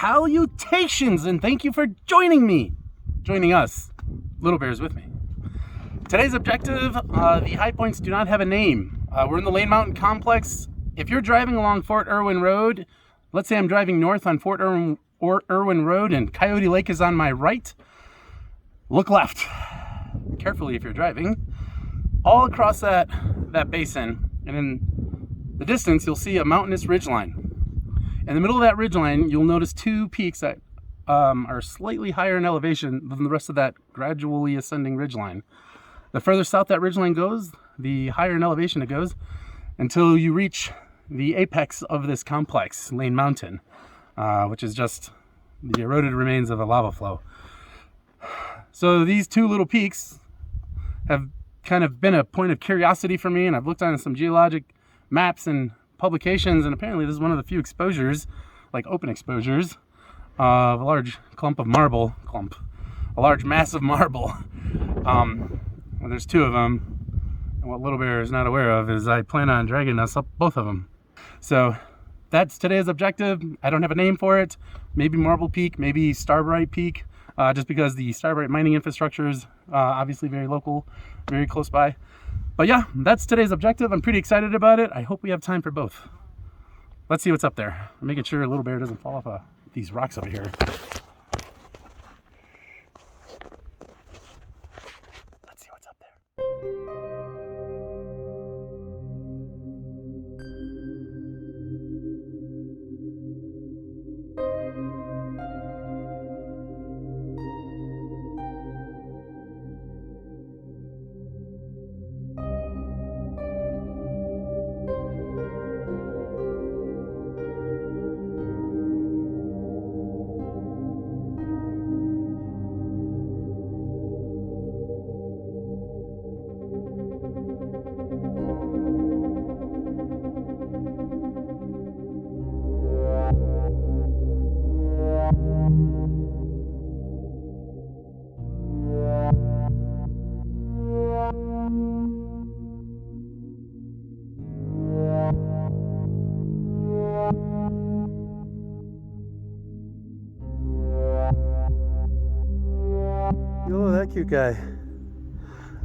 Salutations, and thank you for joining us, Little Bears with me. Today's objective, the high points do not have a name. We're in the Lane Mountain complex. If you're driving along Fort Irwin Road, let's say I'm driving north on Fort Irwin Road and Coyote Lake is on my right, look left, carefully if you're driving, all across that basin, and in the distance you'll see a mountainous ridgeline. In the middle of that ridgeline, you'll notice two peaks that are slightly higher in elevation than the rest of that gradually ascending ridgeline. The further south that ridgeline goes, the higher in elevation it goes, until you reach the apex of this complex, Lane Mountain, which is just the eroded remains of a lava flow. So these two little peaks have kind of been a point of curiosity for me, and I've looked on some geologic maps and publications, and apparently this is one of the few exposures, like open exposures, of a large clump of marble, a large mass of marble. Well, there's two of them, and what Little Bear is not aware of is I plan on dragging us up both of them. So that's today's objective. I don't have a name for it. Maybe Marble Peak, maybe Starbright Peak, just because the Starbright mining infrastructure is obviously very local, very close by. But yeah, that's today's objective. I'm pretty excited about it. I hope we have time for both. Let's see what's up there. I'm making sure Little Bear doesn't fall off these rocks over here. Let's see what's up there. Oh, that cute guy.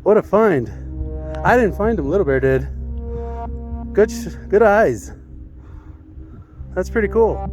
What a find. I didn't find him, Little Bear did. Good eyes. That's pretty cool.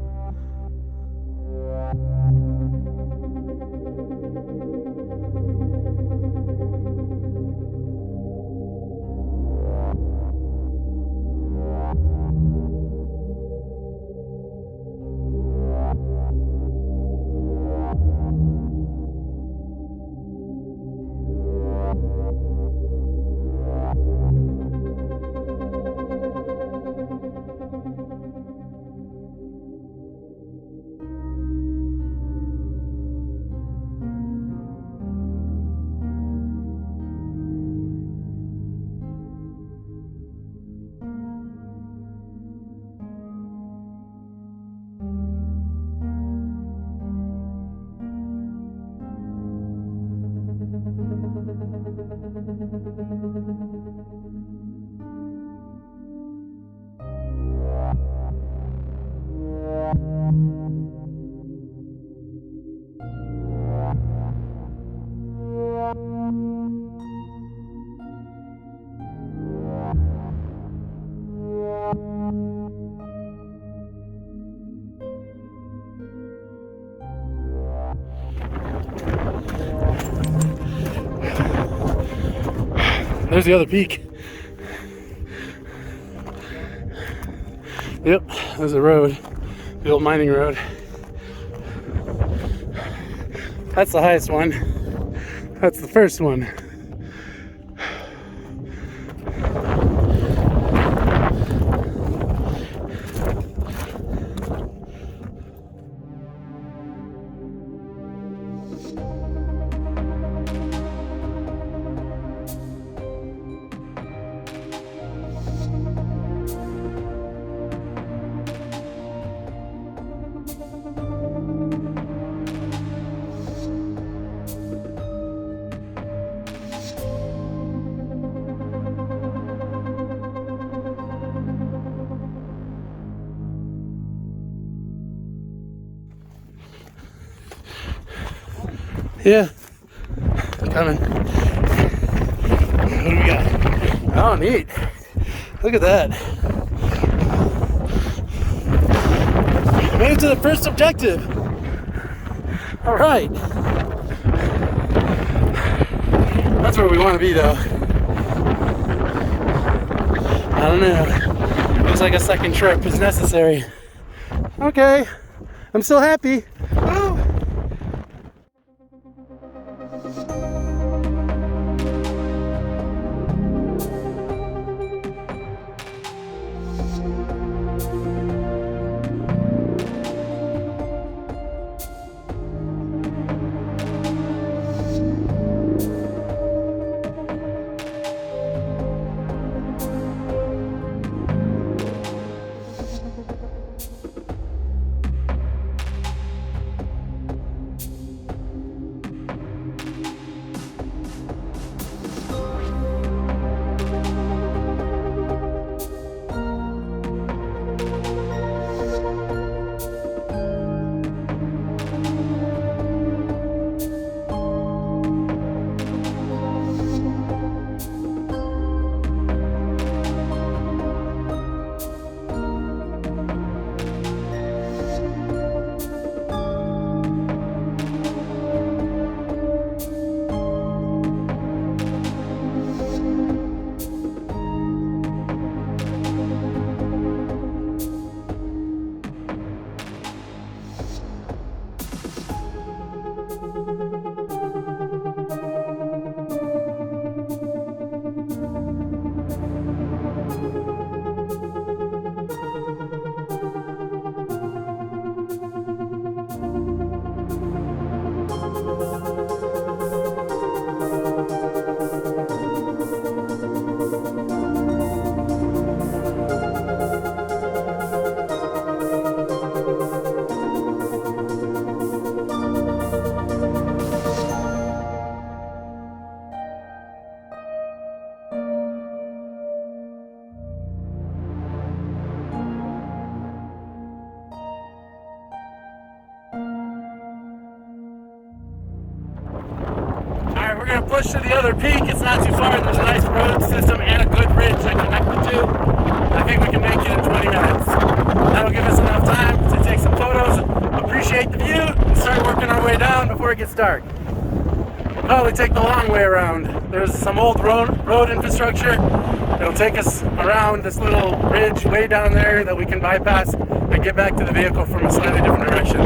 There's the other peak. Yep, there's a road, the old mining road. That's the highest one. That's the first one. Yeah, coming. What do we got? Oh, neat. Look at that. Made it to the first objective. All right. That's where we want to be, though. I don't know. Looks like a second trip is necessary. Okay. I'm still happy. Woo! We're going to push to the other peak. It's not too far. There's a nice road system and a good ridge that connect the two. I think we can make it in 20 minutes. That'll give us enough time to take some photos, appreciate the view, and start working our way down before it gets dark. We'll probably take the long way around. There's some old road infrastructure. It'll take us around this little ridge way down there that we can bypass and get back to the vehicle from a slightly different direction.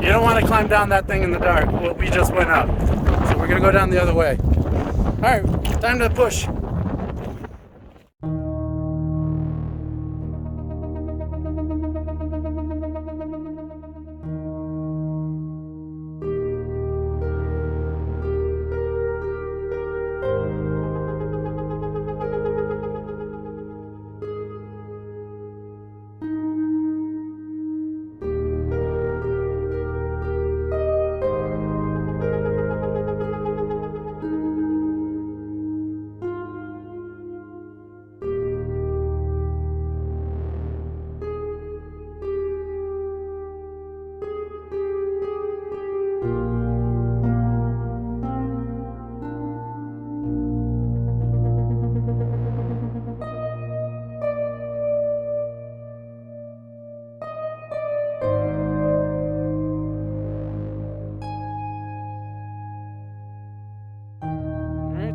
You don't want to climb down that thing in the dark. Well, we just went up. So we're going to go down the other way. All right, time to push.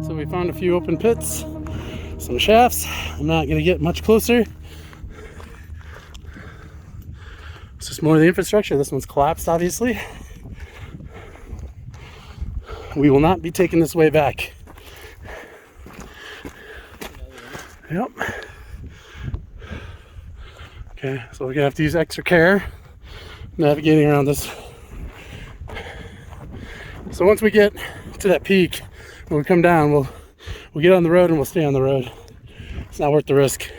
So we found a few open pits, some shafts. I'm not going to get much closer. It's just more of the infrastructure. This one's collapsed, obviously. We will not be taking this way back. Yep. Okay, so we're going to have to use extra care navigating around this. So once we get to that peak, when we come down, we'll get on the road and we'll stay on the road. It's not worth the risk.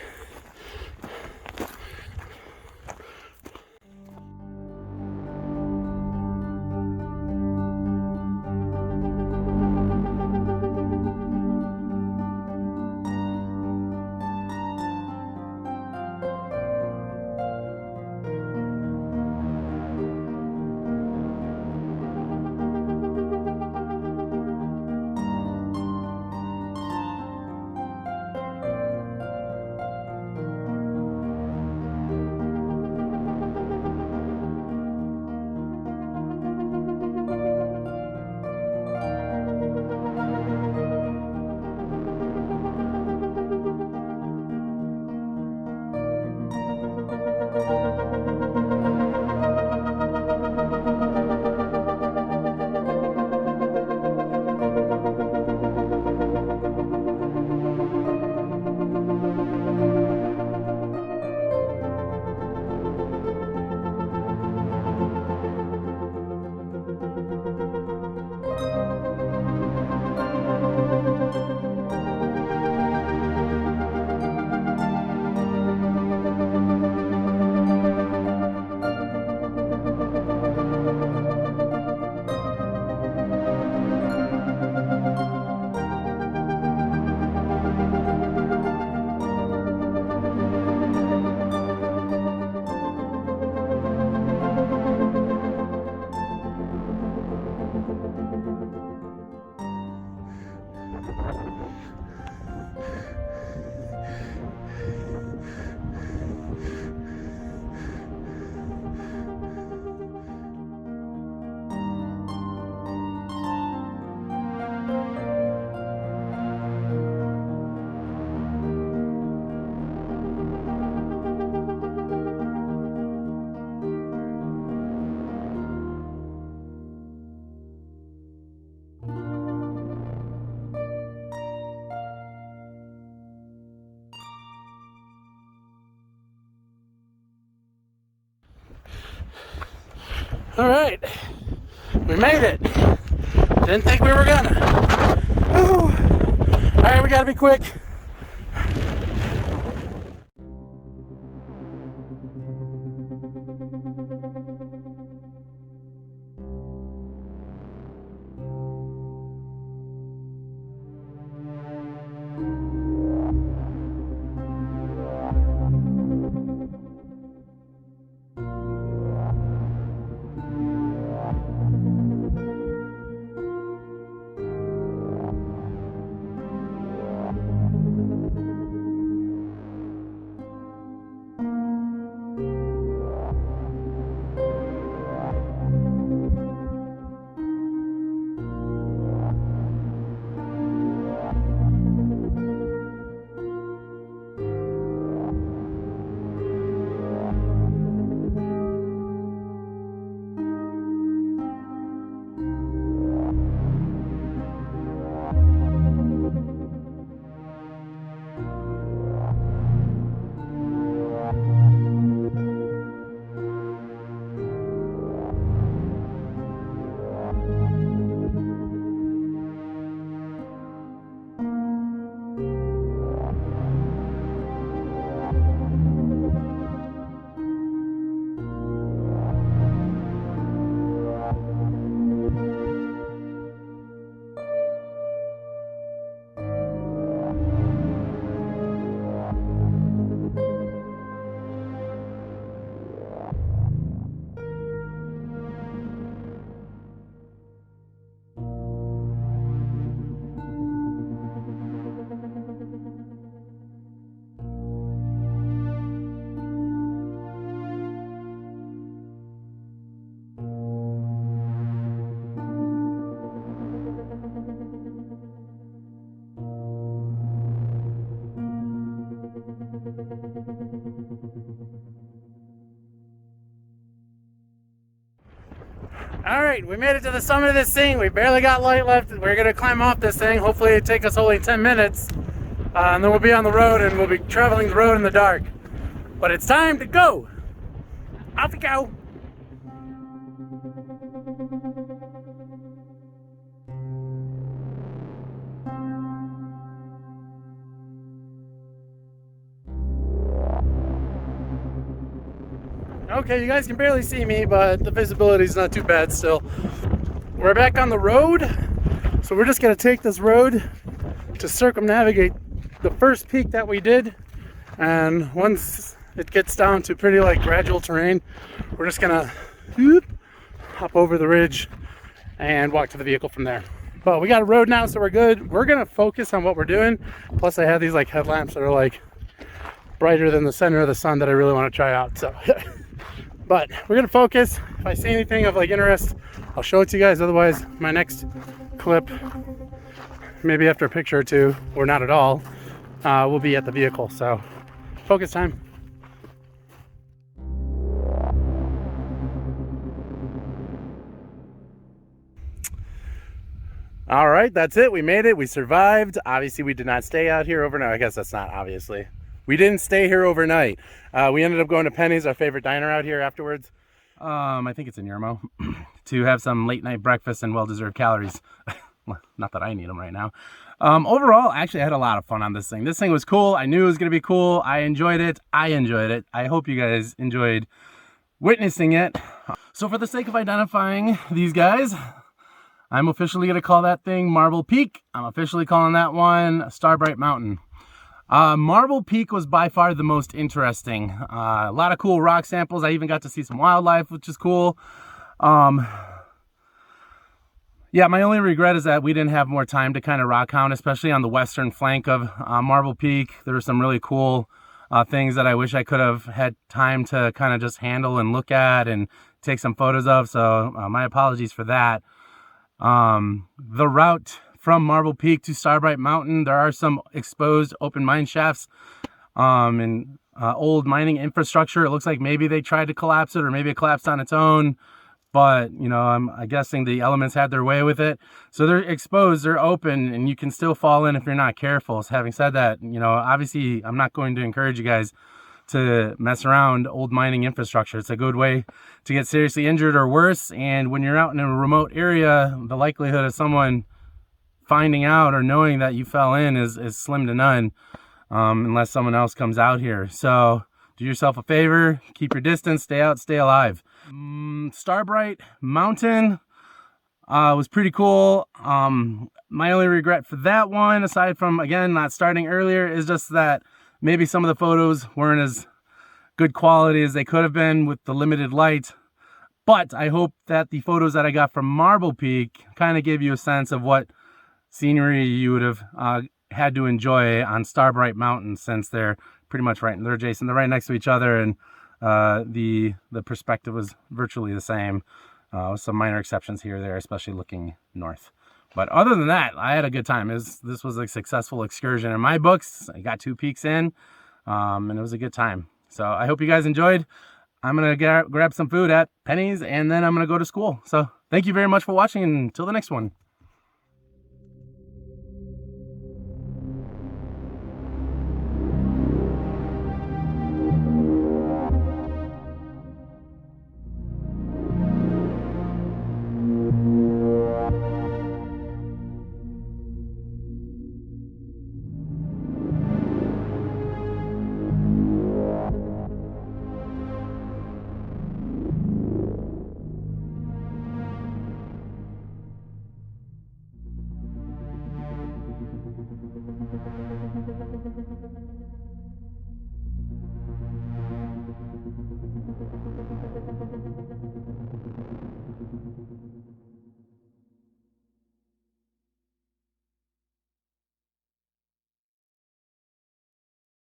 All right, we made it. Didn't think we were gonna. Ooh. All right, we gotta be quick. All right, we made it to the summit of this thing. We barely got light left. We're gonna climb off this thing. Hopefully it take us only 10 minutes. And then we'll be on the road and we'll be traveling the road in the dark. But it's time to go. Off we go. Okay, you guys can barely see me, but the visibility is not too bad still. We're back on the road, so we're just gonna take this road to circumnavigate the first peak that we did. And once it gets down to pretty like gradual terrain, we're just gonna hop over the ridge and walk to the vehicle from there. But we got a road now, so we're good. We're gonna focus on what we're doing. Plus I have these like headlamps that are like brighter than the center of the sun that I really want to try out, so but we're gonna focus. If I see anything of like interest, I'll show it to you guys. Otherwise, my next clip, maybe after a picture or two, or not at all, will be at the vehicle. So focus time. All right, that's it. We made it. We survived. Obviously, we did not stay out here overnight. I guess that's not obviously. We didn't stay here overnight. We ended up going to Penny's, our favorite diner out here afterwards. I think it's in Yermo, to have some late night breakfast and well-deserved calories. Not that I need them right now. Overall, actually, I had a lot of fun on this thing. This thing was cool. I knew it was going to be cool. I enjoyed it. I hope you guys enjoyed witnessing it. So for the sake of identifying these guys, I'm officially going to call that thing Marble Peak. I'm officially calling that one Starbright Mountain. Marble Peak was by far the most interesting. A lot of cool rock samples. I even got to see some wildlife, which is cool. Yeah, my only regret is that we didn't have more time to kind of rock count, especially on the western flank of Marble Peak. There were some really cool things that I wish I could have had time to kind of just handle and look at and take some photos of. So my apologies for that. The route from Marble Peak to Starbright Mountain, there are some exposed open mine shafts and old mining infrastructure. It looks like maybe they tried to collapse it, or maybe it collapsed on its own. But, you know, I'm guessing the elements had their way with it. So they're exposed, they're open, and you can still fall in if you're not careful. So having said that, you know, obviously I'm not going to encourage you guys to mess around old mining infrastructure. It's a good way to get seriously injured or worse. And when you're out in a remote area, the likelihood of someone finding out or knowing that you fell in is slim to none, unless someone else comes out here. So do yourself a favor, keep your distance, stay out, stay alive. Starbright Mountain was pretty cool. My only regret for that one, aside from, again, not starting earlier, is just that maybe some of the photos weren't as good quality as they could have been with the limited light. But I hope that the photos that I got from Marble Peak kind of gave you a sense of what scenery you would have had to enjoy on Starbright Mountain, since they're pretty much right, they're adjacent, they're right next to each other, and the perspective was virtually the same, with some minor exceptions here or there, especially looking north. But other than that, I had a good time. This was a successful excursion in my books. I got 2 peaks in, and it was a good time. So I hope you guys enjoyed. I'm gonna grab some food at Penny's, and then I'm gonna go to school. So thank you very much for watching, and until the next one.